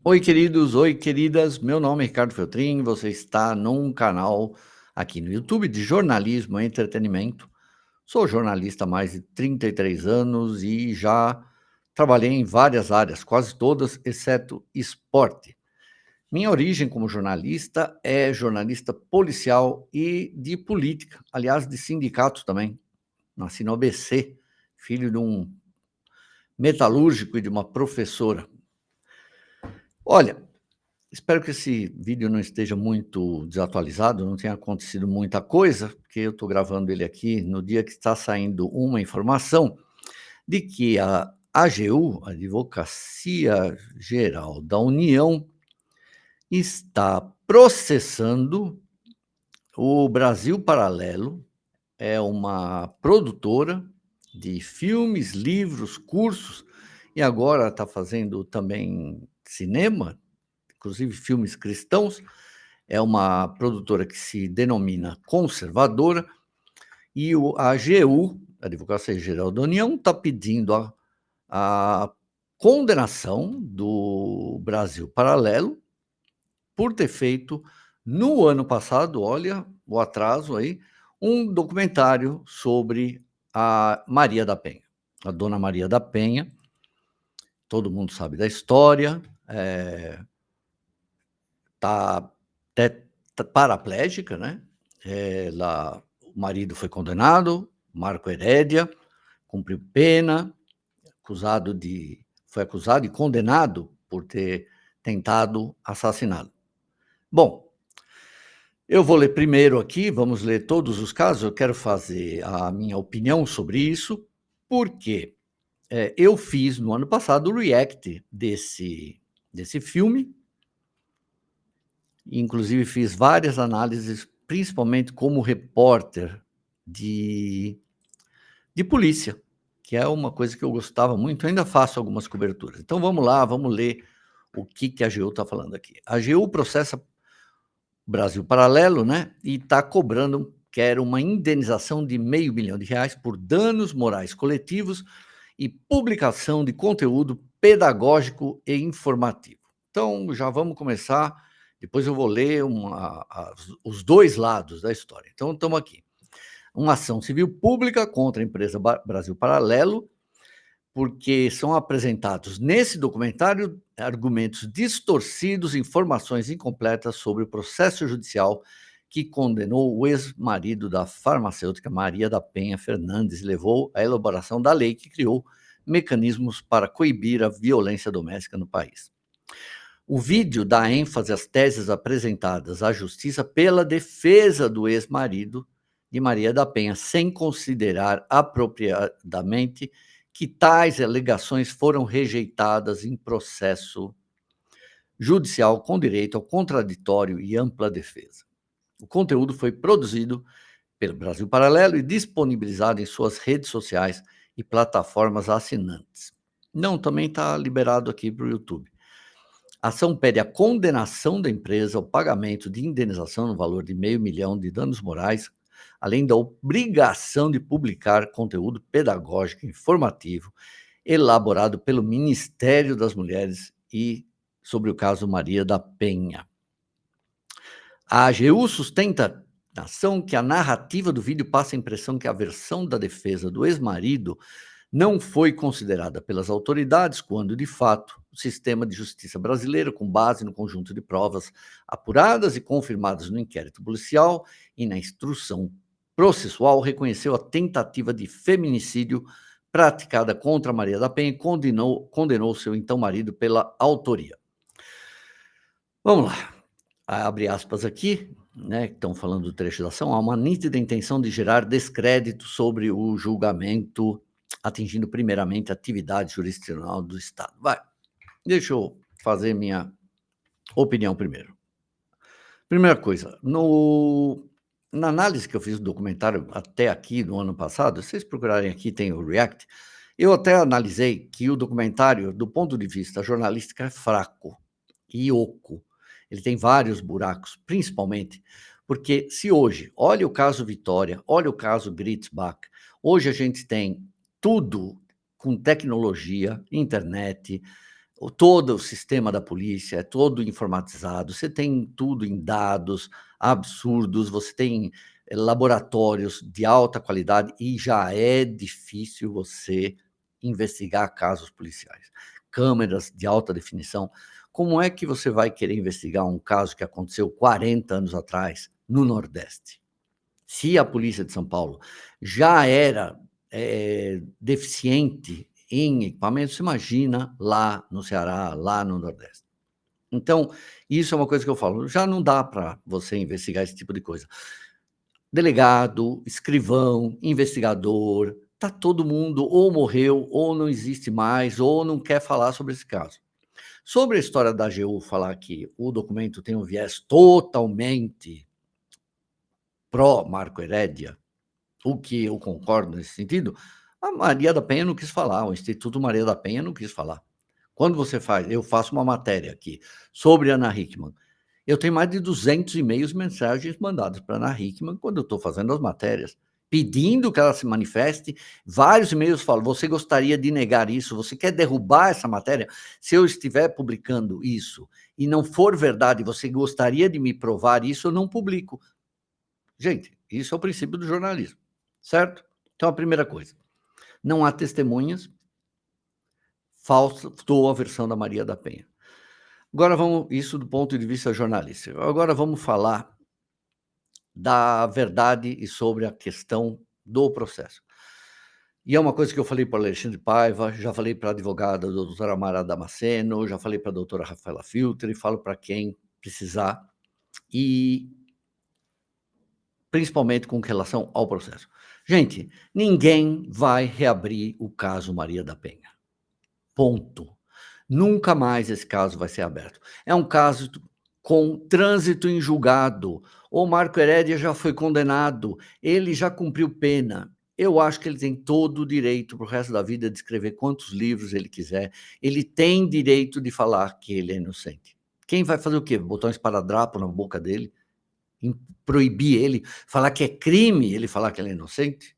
Oi, queridos, oi, queridas. Meu nome é Ricardo Feltrin. Você está num canal aqui no YouTube de jornalismo e entretenimento. Sou jornalista há mais de 33 anos e já trabalhei em várias áreas, quase todas, exceto esporte. Minha origem como jornalista é jornalista policial e de política, aliás, de sindicatos também. Nasci no ABC, filho de um metalúrgico e de uma professora. Olha, espero que esse vídeo não esteja muito desatualizado, não tenha acontecido muita coisa, porque eu estou gravando ele aqui no dia que está saindo uma informação de que a AGU, a Advocacia Geral da União, está processando o Brasil Paralelo, é uma produtora de filmes, livros, cursos, e agora está fazendo também cinema, inclusive filmes cristãos. É uma produtora que se denomina conservadora, e a AGU, a Advocacia Geral da União, está pedindo a condenação do Brasil Paralelo por ter feito, no ano passado, olha o atraso aí, um documentário sobre a Maria da Penha. A dona Maria da Penha, todo mundo sabe da história, está paraplégica, né? O marido foi condenado, Marco Herédia, cumpriu pena, foi acusado e condenado por ter tentado assassiná-lo. Bom, eu vou ler primeiro aqui, vamos ler todos os casos, eu quero fazer a minha opinião sobre isso, porque eu fiz no ano passado o react desse filme, inclusive fiz várias análises, principalmente como repórter de polícia, que é uma coisa que eu gostava muito, ainda faço algumas coberturas. Então vamos lá, vamos ler o que a AGU está falando aqui. A AGU processa Brasil Paralelo, né? E está cobrando, quer uma indenização de R$500 milhão por danos morais coletivos e publicação de conteúdo pedagógico e informativo. Então, já vamos começar, depois eu vou ler os dois lados da história. Então, estamos aqui. Uma ação civil pública contra a empresa Brasil Paralelo, porque são apresentados nesse documentário argumentos distorcidos, informações incompletas sobre o processo judicial que condenou o ex-marido da farmacêutica Maria da Penha Fernandes e levou à elaboração da lei que criou mecanismos para coibir a violência doméstica no país. O vídeo dá ênfase às teses apresentadas à justiça pela defesa do ex-marido de Maria da Penha, sem considerar apropriadamente que tais alegações foram rejeitadas em processo judicial com direito ao contraditório e ampla defesa. O conteúdo foi produzido pelo Brasil Paralelo e disponibilizado em suas redes sociais e plataformas assinantes. Não, também está liberado aqui para o YouTube. A ação pede a condenação da empresa ao pagamento de indenização no valor de R$500 milhão de danos morais, além da obrigação de publicar conteúdo pedagógico e informativo elaborado pelo Ministério das Mulheres e sobre o caso Maria da Penha. A AGU sustenta na ação que a narrativa do vídeo passa a impressão que a versão da defesa do ex-marido não foi considerada pelas autoridades quando, de fato, o sistema de justiça brasileiro, com base no conjunto de provas apuradas e confirmadas no inquérito policial e na instrução processual, reconheceu a tentativa de feminicídio praticada contra Maria da Penha e condenou seu então marido pela autoria. Vamos lá, abre aspas aqui, né, que estão falando do trecho da ação. Há uma nítida intenção de gerar descrédito sobre o julgamento, atingindo primeiramente a atividade jurisdicional do Estado. Deixa eu fazer minha opinião primeiro. Primeira coisa, na análise que eu fiz do documentário até aqui, no ano passado, se vocês procurarem aqui, tem o React, eu até analisei que o documentário, do ponto de vista jornalístico, é fraco e oco. Ele tem vários buracos, principalmente porque se hoje, olha o caso Vitória, olha o caso Gritzbach, hoje a gente tem tudo com tecnologia, internet, todo o sistema da polícia é todo informatizado, você tem tudo em dados absurdos, você tem laboratórios de alta qualidade e já é difícil você investigar casos policiais. Câmeras de alta definição. Como é que você vai querer investigar um caso que aconteceu 40 anos atrás no Nordeste? Se a polícia de São Paulo já era deficiente em equipamentos, imagina lá no Ceará, lá no Nordeste. Então, isso é uma coisa que eu falo, já não dá para você investigar esse tipo de coisa. Delegado, escrivão, investigador, tá todo mundo ou morreu, ou não existe mais, ou não quer falar sobre esse caso. Sobre a história da AGU falar que o documento tem um viés totalmente pró Marco Herédia, o que eu concordo nesse sentido, a Maria da Penha não quis falar, o Instituto Maria da Penha não quis falar. Quando você faz, eu faço uma matéria aqui sobre Ana Hickman, eu tenho mais de 200 e-mails, mensagens mandadas para Ana Hickman quando eu estou fazendo as matérias, pedindo que ela se manifeste. Vários e-mails falam: você gostaria de negar isso? Você quer derrubar essa matéria? Se eu estiver publicando isso e não for verdade, você gostaria de me provar isso? Eu não publico. Gente, isso é o princípio do jornalismo, certo? Então, a primeira coisa, não há testemunhas, faltou a versão da Maria da Penha. Agora vamos, isso do ponto de vista jornalístico. Agora vamos falar da verdade e sobre a questão do processo. E é uma coisa que eu falei para o Alexandre Paiva, já falei para a advogada doutora Mara Damasceno, já falei para a doutora Rafaela Filtri, falo para quem precisar, e principalmente com relação ao processo. Gente, ninguém vai reabrir o caso Maria da Penha. Ponto. Nunca mais esse caso vai ser aberto. É um caso com trânsito em julgado. O Marco Herédia já foi condenado, ele já cumpriu pena. Eu acho que ele tem todo o direito para o resto da vida de escrever quantos livros ele quiser. Ele tem direito de falar que ele é inocente. Quem vai fazer o quê? Botar um esparadrapo na boca dele? Proibir ele? Falar que é crime ele falar que ele é inocente?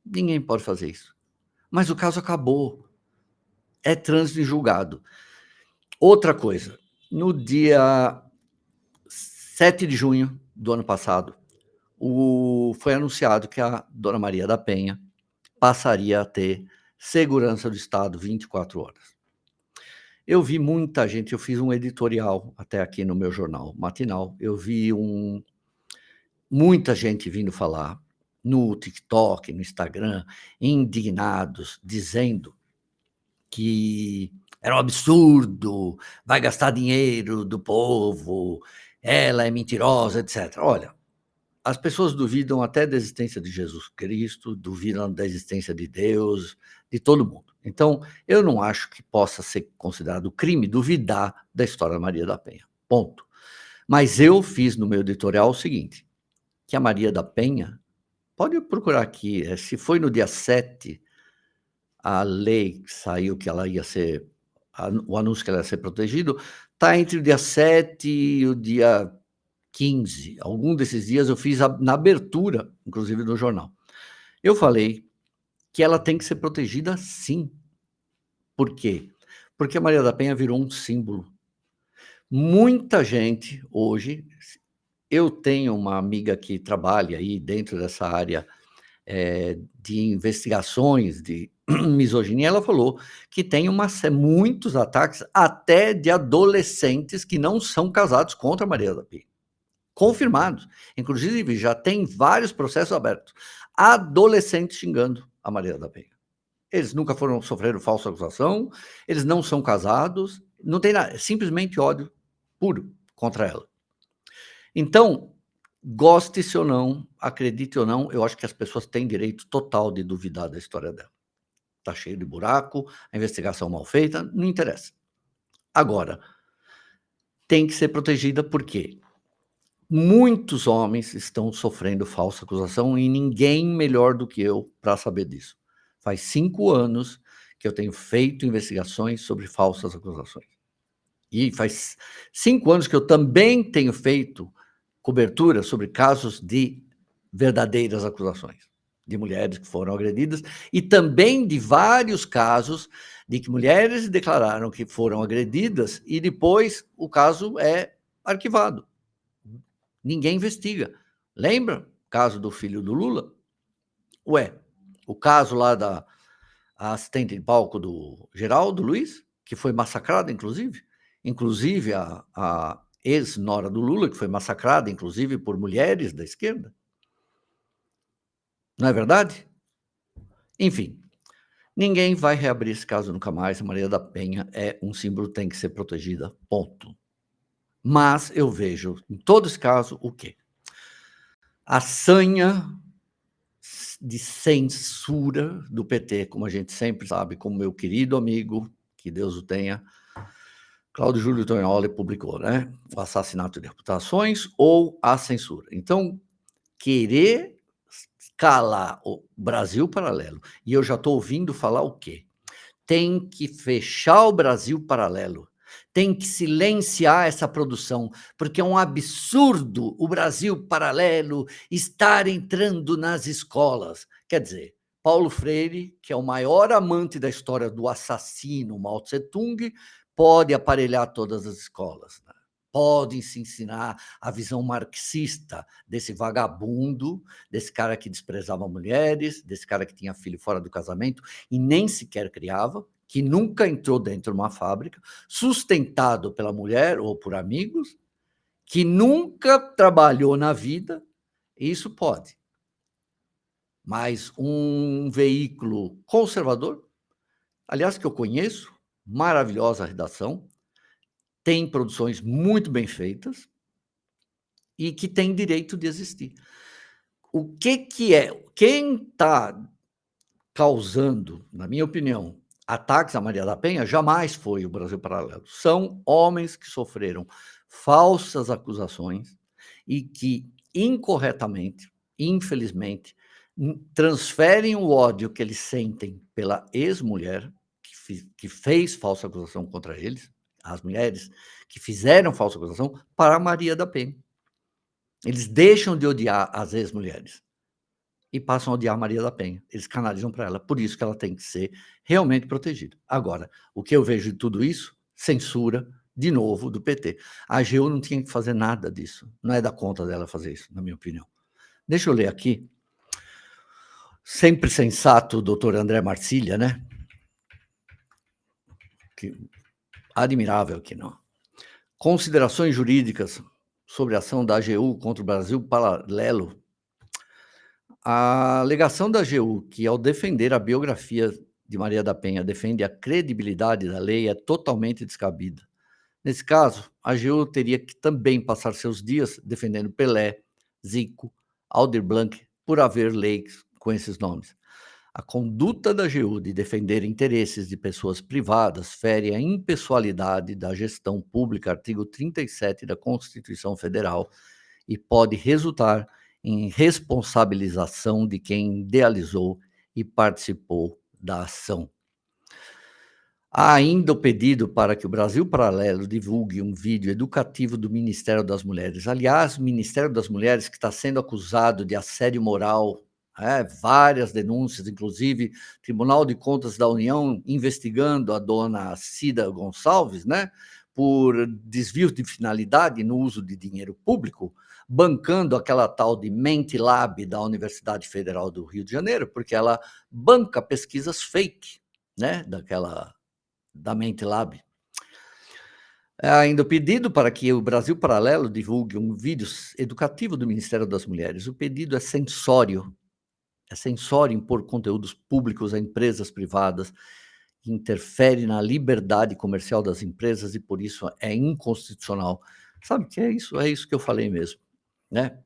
Ninguém pode fazer isso. Mas o caso acabou. É trânsito em julgado. Outra coisa, no dia 7 de junho do ano passado, foi anunciado que a dona Maria da Penha passaria a ter segurança do Estado 24 horas. Eu vi muita gente, eu fiz um editorial até aqui no meu jornal matinal, eu vi muita gente vindo falar no TikTok, no Instagram, indignados, dizendo que era um absurdo, vai gastar dinheiro do povo, ela é mentirosa, etc. Olha, as pessoas duvidam até da existência de Jesus Cristo, duvidam da existência de Deus, de todo mundo. Então, eu não acho que possa ser considerado crime duvidar da história da Maria da Penha. Ponto. Mas eu fiz no meu editorial o seguinte, que a Maria da Penha, pode procurar aqui, se foi no dia 7, a lei que saiu que ela ia ser, o anúncio que ela ia ser protegido, está entre o dia 7 e o dia 15. Algum desses dias eu fiz na abertura, inclusive do jornal. Eu falei que ela tem que ser protegida sim. Por quê? Porque a Maria da Penha virou um símbolo. Muita gente hoje, eu tenho uma amiga que trabalha aí dentro dessa área de investigações de misoginia, ela falou que tem muitos ataques até de adolescentes que não são casados contra a Maria da Penha. Confirmados. Inclusive, já tem vários processos abertos. Adolescentes xingando a Maria da Penha. Eles nunca sofreram falsa acusação, eles não são casados, não tem nada, é simplesmente ódio puro contra ela. Então, goste-se ou não, acredite ou não, eu acho que as pessoas têm direito total de duvidar da história dela. Está cheio de buraco, a investigação mal feita, não interessa. Agora, tem que ser protegida por quê? Muitos homens estão sofrendo falsa acusação e ninguém melhor do que eu para saber disso. Faz 5 anos que eu tenho feito investigações sobre falsas acusações. E faz 5 anos que eu também tenho feito cobertura sobre casos de verdadeiras acusações. de mulheres que foram agredidas e também de vários casos de que mulheres declararam que foram agredidas e depois o caso é arquivado. Ninguém investiga. Lembra o caso do filho do Lula? Ué, o caso lá da assistente de palco do Geraldo Luiz, que foi massacrada, inclusive a ex-nora do Lula, que foi massacrada, inclusive, por mulheres da esquerda. Não é verdade? Enfim, ninguém vai reabrir esse caso nunca mais. A Maria da Penha é um símbolo, tem que ser protegida, ponto. Mas eu vejo, em todo esse caso, o quê? A sanha de censura do PT, como a gente sempre sabe, como meu querido amigo, que Deus o tenha, Cláudio Júlio Tonholi publicou, né? O assassinato de reputações ou a censura. Então, querer calar o Brasil Paralelo, e eu já estou ouvindo falar o quê? Tem que fechar o Brasil Paralelo, tem que silenciar essa produção, porque é um absurdo o Brasil Paralelo estar entrando nas escolas. Quer dizer, Paulo Freire, que é o maior amante da história do assassino Mao Tse-tung, pode aparelhar todas as escolas, né? Podem se ensinar a visão marxista desse vagabundo, desse cara que desprezava mulheres, desse cara que tinha filho fora do casamento e nem sequer criava, que nunca entrou dentro de uma fábrica, sustentado pela mulher ou por amigos, que nunca trabalhou na vida, isso pode. Mas um veículo conservador, aliás, que eu conheço, maravilhosa redação, tem produções muito bem feitas e que tem direito de existir. O que é? Quem está causando, na minha opinião, ataques a Maria da Penha jamais foi o Brasil Paralelo. São homens que sofreram falsas acusações e que, incorretamente, infelizmente, transferem o ódio que eles sentem pela ex-mulher que fez falsa acusação contra eles, as mulheres que fizeram falsa acusação, para a Maria da Penha. Eles deixam de odiar as ex-mulheres e passam a odiar Maria da Penha. Eles canalizam para ela, por isso que ela tem que ser realmente protegida. Agora, o que eu vejo de tudo isso? Censura, de novo, do PT. A AGU não tinha que fazer nada disso. Não é da conta dela fazer isso, na minha opinião. Deixa eu ler aqui. Sempre sensato o doutor André Marcília, né? Admirável aqui, não. Considerações jurídicas sobre a ação da AGU contra o Brasil Paralelo. A alegação da AGU, que ao defender a biografia de Maria da Penha defende a credibilidade da lei, é totalmente descabida. Nesse caso, a AGU teria que também passar seus dias defendendo Pelé, Zico, Aldir Blanc, por haver leis com esses nomes. A conduta da AGU de defender interesses de pessoas privadas fere a impessoalidade da gestão pública, artigo 37 da Constituição Federal, e pode resultar em responsabilização de quem idealizou e participou da ação. Há ainda o pedido para que o Brasil Paralelo divulgue um vídeo educativo do Ministério das Mulheres. Aliás, o Ministério das Mulheres que está sendo acusado de assédio moral, várias denúncias, inclusive Tribunal de Contas da União investigando a dona Cida Gonçalves, né, por desvio de finalidade no uso de dinheiro público, bancando aquela tal de Mente Lab da Universidade Federal do Rio de Janeiro, porque ela banca pesquisas fake, né, da Mente Lab. Há ainda o pedido para que o Brasil Paralelo divulgue um vídeo educativo do Ministério das Mulheres. O pedido é censório impor conteúdos públicos a empresas privadas, interfere na liberdade comercial das empresas e, por isso, é inconstitucional. Sabe o que é isso? É isso que eu falei mesmo, né?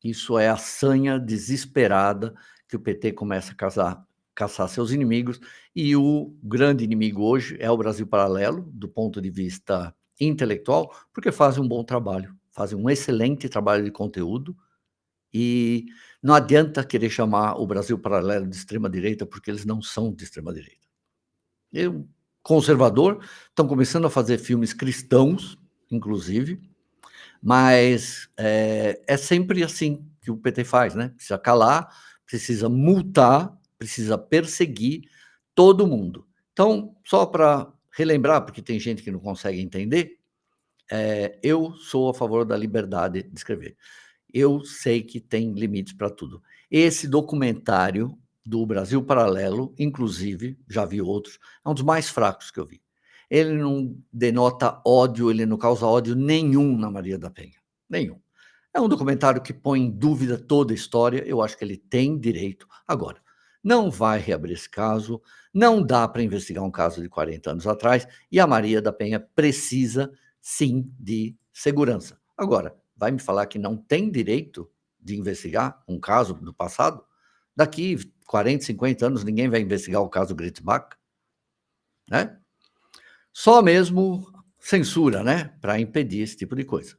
Isso é a sanha desesperada que o PT começa a caçar seus inimigos, e o grande inimigo hoje é o Brasil Paralelo, do ponto de vista intelectual, porque fazem um bom trabalho, fazem um excelente trabalho de conteúdo, e não adianta querer chamar o Brasil Paralelo de extrema-direita, porque eles não são de extrema-direita. Eu, conservador, estão começando a fazer filmes cristãos, inclusive, mas é sempre assim que o PT faz, né? Precisa calar, precisa multar, precisa perseguir todo mundo. Então, só para relembrar, porque tem gente que não consegue entender, eu sou a favor da liberdade de escrever. Eu sei que tem limites para tudo. Esse documentário do Brasil Paralelo, inclusive, já vi outros, é um dos mais fracos que eu vi. Ele não denota ódio, ele não causa ódio nenhum na Maria da Penha, nenhum. É um documentário que põe em dúvida toda a história, eu acho que ele tem direito. Agora, não vai reabrir esse caso, não dá para investigar um caso de 40 anos atrás, e a Maria da Penha precisa, sim, de segurança. Agora, vai me falar que não tem direito de investigar um caso do passado? Daqui 40, 50 anos ninguém vai investigar o caso Gritzbach, né? Só mesmo censura, né, para impedir esse tipo de coisa.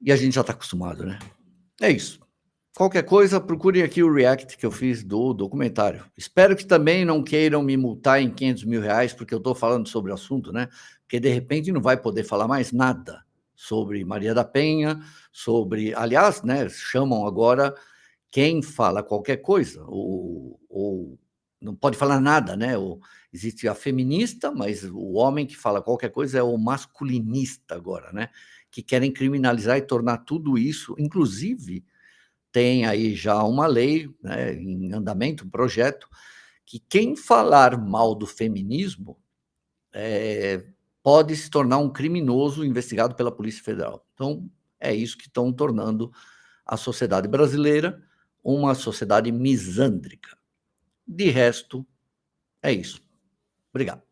E a gente já está acostumado, né? É isso. Qualquer coisa, procure aqui o react que eu fiz do documentário. Espero que também não queiram me multar em R$ 500.000, porque eu estou falando sobre o assunto, né? Porque de repente não vai poder falar mais nada sobre Maria da Penha, sobre, aliás, né? Chamam agora quem fala qualquer coisa, ou não pode falar nada, né? Existe a feminista, mas o homem que fala qualquer coisa é o masculinista agora, né? Que querem criminalizar e tornar tudo isso, inclusive tem aí já uma lei, né, em andamento, um projeto, que quem falar mal do feminismo pode se tornar um criminoso investigado pela Polícia Federal. Então, é isso que estão tornando a sociedade brasileira uma sociedade misândrica. De resto, é isso. Obrigado.